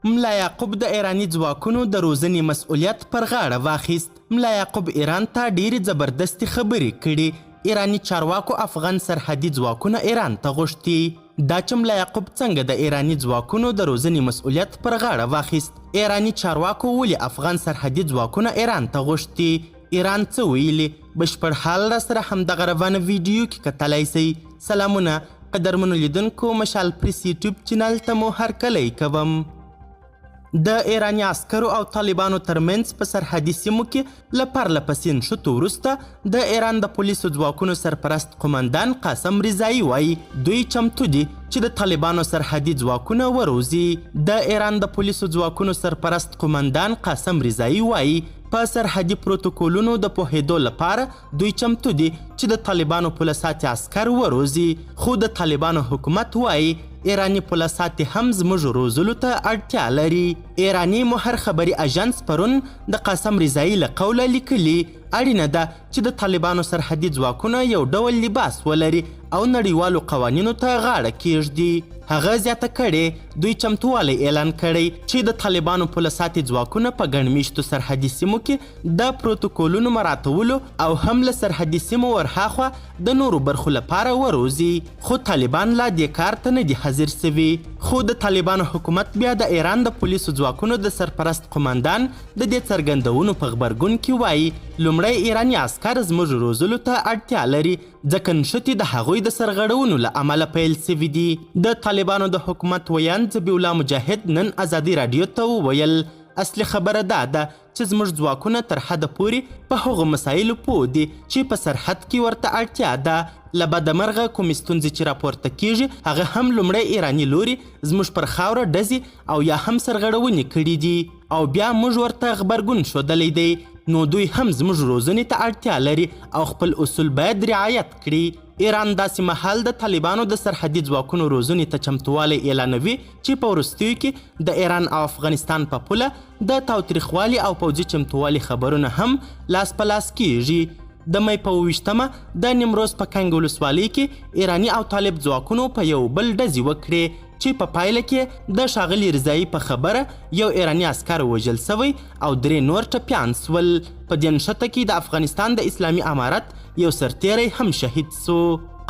ملا یعقوب د ایراني ځواکونو د روزنې مسؤلیت پر غاړه واخیست. ملا یعقوب ایران ته ډېرې زبردستې خبرې کړي. ایراني چارواکو افغان سرحدي ځواکونه ایران ته غوښتي. دا چې ملا یعقوب څنګه د ایراني ځواکونو د روزنې مسؤلیت پر غاړه واخیست؟ ایراني چارواکو ولې افغان سرحدي ځواکونه ایران ته غوښتي؟ ایران څه ویلي؟ بشپړ حال را سره همدغه روانه ویډیو کې کتلی سئ. سلامونه قدرمنو لیدونکو، مشال پریس یوټیوب چینل ته مو هرکلی کوم. د ایراني عسکرو او طالبانو ترمنځ په سرحدي سیمو کې له پرله پسې نښتو وروسته د ایران د پولیسو ځواکونو سرپرست قمندان قاسم رضایي وایي دوی چمتو دي چې د طالبانو سرحدي ځواکونه وروزي. د ایران د پولیسو ځواکونو سرپرست قمندان قاسم رضایي وایي په سرحدي پروتوکولونو د پوهېدو لپاره دوی چمتو دي چې د طالبانو پولساتي عسکر وروزي. خو د طالبانو حکومت وایي ایرانی پولسات هم زموږ روزلو ته اړتیا لري. ایرانی مهر خبري اژانس پرون د قاسم رضایي له قوله لیکلي اړینه ده چې د طالبانو سرحدي ځواکونه یو ډول لباس ولري او نړیوالو قوانینو ته غاړه کیږدي. هغه زیاته کړې دوی چمتووالی اعلان کړی چې د طالبانو پولساتي ځواکونه په ګڼ میشتو سرحدي سیمو کې د پروتوکولونو مراعاتولو او هم له سرحدي سیمو ورهاخوا د نورو برخو لپاره وروزي. خو طالبان لا دې کار ته نه دي حاضر سوي. خو د طالبانو حکومت بیا د ایران د پولیسو ځواکونو د سرپرست قمندان د دې څرګندونو په غبرګون کې وایي لومړی ایراني عسکر زموږ روزلو ته اړتیا لري ځکه نښتې د هغوی د سرغړونو له امله پیل سوي دي. د طالبانو د حکومت ویاند ذبیح الله مجاهد نن ازادي راډیو ته وویل اصلي خبره دا ده چې زموږ ځواکونه تر حده پورې په هغو مسایلو پوه دي چې په سرحد کې ورته اړتیا ده. له بده مرغه کومې ستونزې چې راپورته کیږي هغه هم لومړی ایراني لوري زموږ پر خاوره ډزې او یا هم سرغړونې کړي دي او بیا موږ ورته غبرګون ښودلی دی. نو دوی هم زموږ روزنې ته اړتیا لري او خپل اصول باید رعایت کړي. ایران داسې مهال د طالبانو د سرحدي ځواکونو روزنې ته چمتووالی اعلانوي چې په وروستیو کې د ایران او افغانستان په پوله د تاوتریخوالي او پوځي چمتووالي خبرونه هم لاس په لاس کیږي. د می په 28 د نیمروز په کنګ ولسوالۍ کې ایراني او طالب ځواکونو په یو بل ډزې وکړې چې په پایله کې د ښاغلي رضایي په خبره یو ایراني عسکر وژل سوی او 3 نور ټپیان سول. په دې نښته کې د افغانستان د اسلامي امارت یو سرتیری هم شهید سو.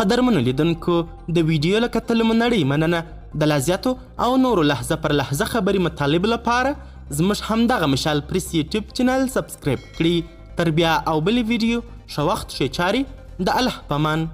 قدرمنو لیدونکو د ویډیو له کتلو مو نړۍ مننه. د لا زیاتو او نورو لحظه پر لحظه خبري مطالب لپاره زموږ همدغه مشال پریس یوټیوب چینل سبسکرایب کړي. تر بیا او بلې ویډیو ښه وخت ښې چارې د الله په امان.